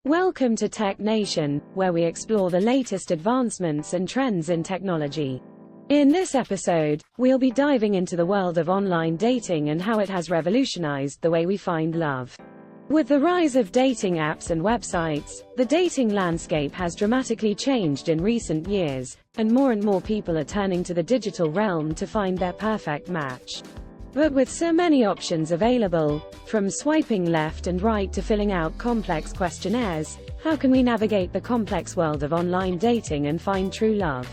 Welcome to TechNation, where we explore the latest advancements and trends in technology. In this episode, we'll be diving into the world of online dating and how it has revolutionized the way we find love. With the rise of dating apps and websites, the dating landscape has dramatically changed in recent years, and more people are turning to the digital realm to find their perfect match. But with so many options available, from swiping left and right to filling out complex questionnaires, how can we navigate the complex world of online dating and find true love?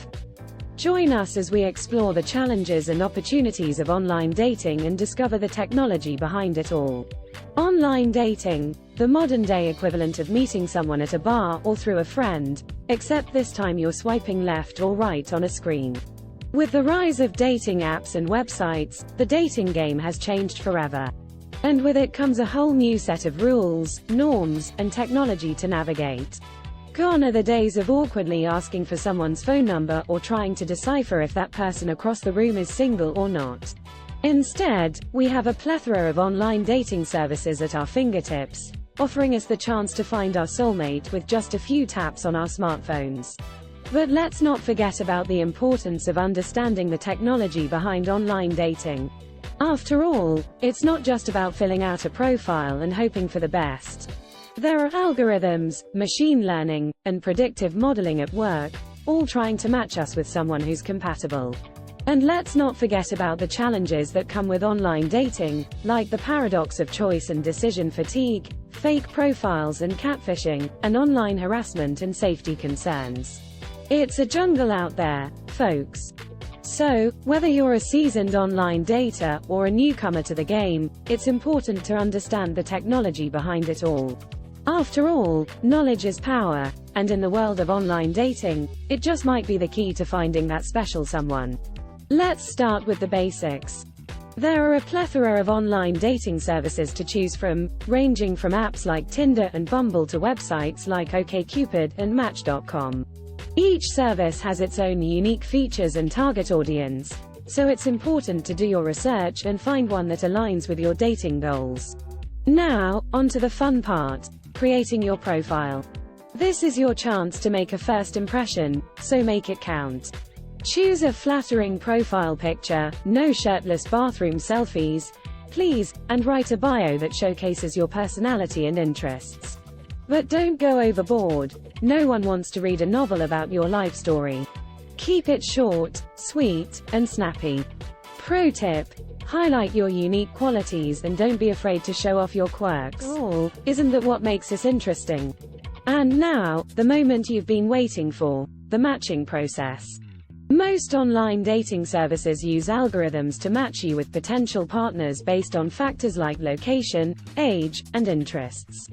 Join us as we explore the challenges and opportunities of online dating and discover the technology behind it all. Online dating, the modern-day equivalent of meeting someone at a bar or through a friend, except this time you're swiping left or right on a screen. With the rise of dating apps and websites, the dating game has changed forever. And with it comes a whole new set of rules, norms, and technology to navigate. Gone are the days of awkwardly asking for someone's phone number or trying to decipher if that person across the room is single or not. Instead, we have a plethora of online dating services at our fingertips, offering us the chance to find our soulmate with just a few taps on our smartphones. But let's not forget about the importance of understanding the technology behind online dating. After all, it's not just about filling out a profile and hoping for the best. There are algorithms, machine learning, and predictive modeling at work, all trying to match us with someone who's compatible. And let's not forget about the challenges that come with online dating, like the paradox of choice and decision fatigue, fake profiles and catfishing, and online harassment and safety concerns. It's a jungle out there, folks. So, whether you're a seasoned online dater or a newcomer to the game, it's important to understand the technology behind it all. After all, knowledge is power, and in the world of online dating, it just might be the key to finding that special someone. Let's start with the basics. There are a plethora of online dating services to choose from, ranging from apps like Tinder and Bumble to websites like OkCupid and Match.com. Each service has its own unique features and target audience, so it's important to do your research and find one that aligns with your dating goals. Now, onto the fun part, creating your profile. This is your chance to make a first impression, so make it count. Choose a flattering profile picture, no shirtless bathroom selfies, please, and write a bio that showcases your personality and interests. But don't go overboard. No one wants to read a novel about your life story. Keep it short, sweet, and snappy. Pro tip: highlight your unique qualities and don't be afraid to show off your quirks. Oh, isn't that what makes this interesting? And now, the moment you've been waiting for, the matching process. Most online dating services use algorithms to match you with potential partners based on factors like location, age, and interests.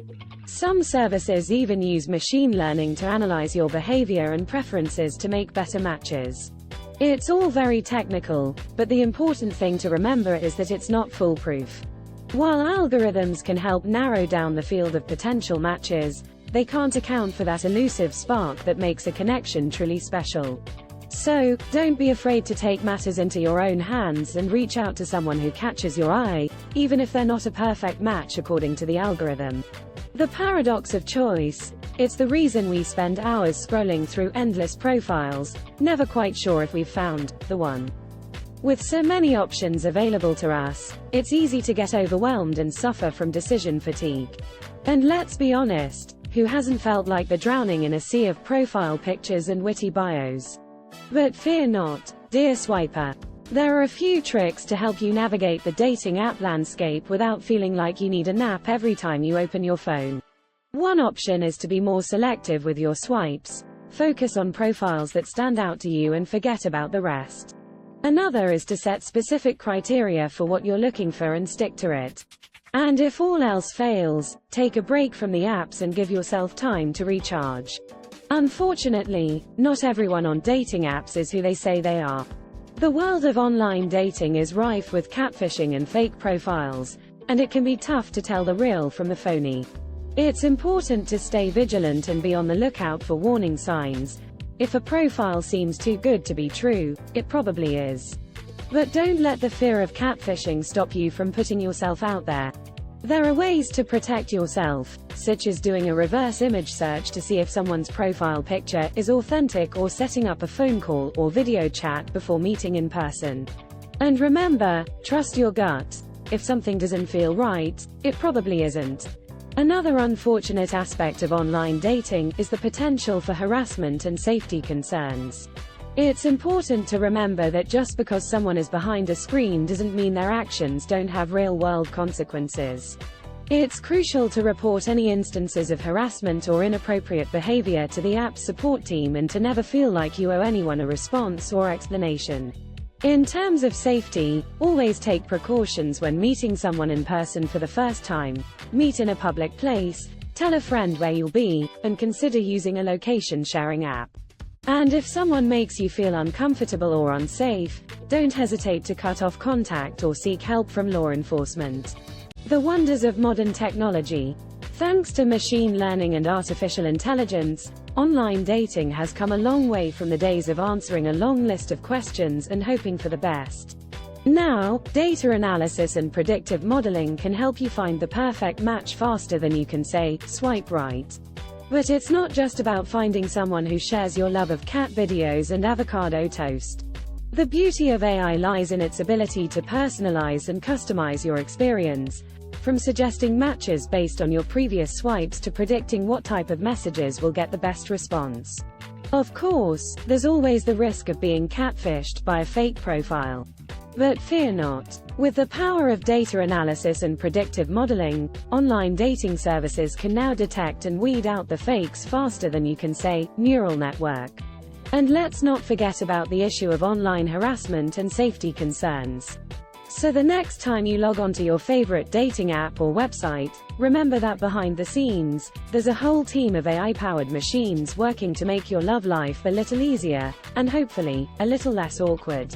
Some services even use machine learning to analyze your behavior and preferences to make better matches. It's all very technical, but the important thing to remember is that it's not foolproof. While algorithms can help narrow down the field of potential matches, they can't account for that elusive spark that makes a connection truly special. So, don't be afraid to take matters into your own hands and reach out to someone who catches your eye, even if they're not a perfect match according to the algorithm. The paradox of choice. It's the reason we spend hours scrolling through endless profiles, never quite sure if we've found the one. With so many options available to us, it's easy to get overwhelmed and suffer from decision fatigue. And let's be honest, who hasn't felt like they're drowning in a sea of profile pictures and witty bios? But fear not, dear swiper. There are a few tricks to help you navigate the dating app landscape without feeling like you need a nap every time you open your phone. One option is to be more selective with your swipes. Focus on profiles that stand out to you and forget about the rest. Another is to set specific criteria for what you're looking for and stick to it. And if all else fails, take a break from the apps and give yourself time to recharge. Unfortunately, not everyone on dating apps is who they say they are. The world of online dating is rife with catfishing and fake profiles, and it can be tough to tell the real from the phony. It's important to stay vigilant and be on the lookout for warning signs. If a profile seems too good to be true, it probably is. But don't let the fear of catfishing stop you from putting yourself out there. There are ways to protect yourself, such as doing a reverse image search to see if someone's profile picture is authentic, or setting up a phone call or video chat before meeting in person. And remember, trust your gut. If something doesn't feel right, it probably isn't. Another unfortunate aspect of online dating is the potential for harassment and safety concerns. It's important to remember that just because someone is behind a screen doesn't mean their actions don't have real-world consequences. It's crucial to report any instances of harassment or inappropriate behavior to the app's support team, and to never feel like you owe anyone a response or explanation. In terms of safety, always take precautions when meeting someone in person for the first time. Meet in a public place, tell a friend where you'll be, and consider using a location sharing app. And if someone makes you feel uncomfortable or unsafe, don't hesitate to cut off contact or seek help from law enforcement. The wonders of modern technology. Thanks to machine learning and artificial intelligence, online dating has come a long way from the days of answering a long list of questions and hoping for the best. Now, data analysis and predictive modeling can help you find the perfect match faster than you can say, swipe right. But it's not just about finding someone who shares your love of cat videos and avocado toast. The beauty of AI lies in its ability to personalize and customize your experience, from suggesting matches based on your previous swipes to predicting what type of messages will get the best response. Of course, there's always the risk of being catfished by a fake profile. But fear not. With the power of data analysis and predictive modeling, online dating services can now detect and weed out the fakes faster than you can say, neural network. And let's not forget about the issue of online harassment and safety concerns. So the next time you log onto your favorite dating app or website, remember that behind the scenes, there's a whole team of AI-powered machines working to make your love life a little easier, and hopefully, a little less awkward.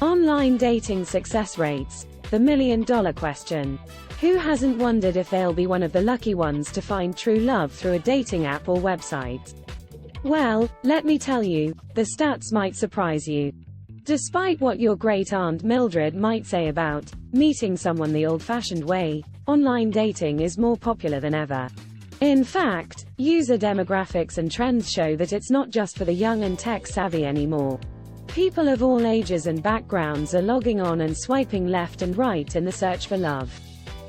Online dating success rates. The million-dollar question. Who hasn't wondered if they'll be one of the lucky ones to find true love through a dating app or website? Well, let me tell you, the stats might surprise you. Despite what your great-aunt Mildred might say about meeting someone the old-fashioned way, online dating is more popular than ever. In fact, user demographics and trends show that it's not just for the young and tech-savvy anymore. People of all ages and backgrounds are logging on and swiping left and right in the search for love.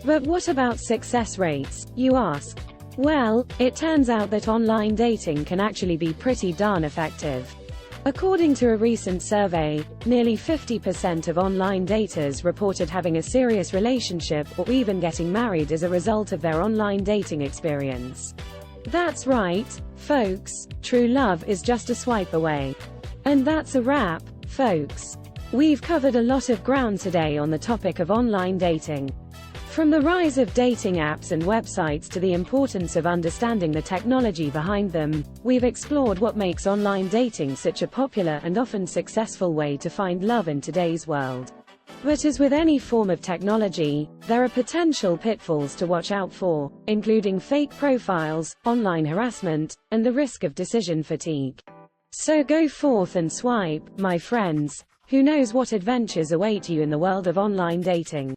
But what about success rates, you ask? Well, it turns out that online dating can actually be pretty darn effective. According to a recent survey, nearly 50% of online daters reported having a serious relationship or even getting married as a result of their online dating experience. That's right, folks, true love is just a swipe away. And that's a wrap, folks. We've covered a lot of ground today on the topic of online dating. From the rise of dating apps and websites to the importance of understanding the technology behind them, we've explored what makes online dating such a popular and often successful way to find love in today's world. But as with any form of technology, there are potential pitfalls to watch out for, including fake profiles, online harassment, and the risk of decision fatigue. So go forth and swipe, my friends. Who knows what adventures await you in the world of online dating.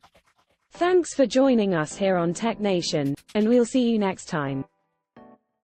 Thanks for joining us here on TechNation, and we'll see you next time.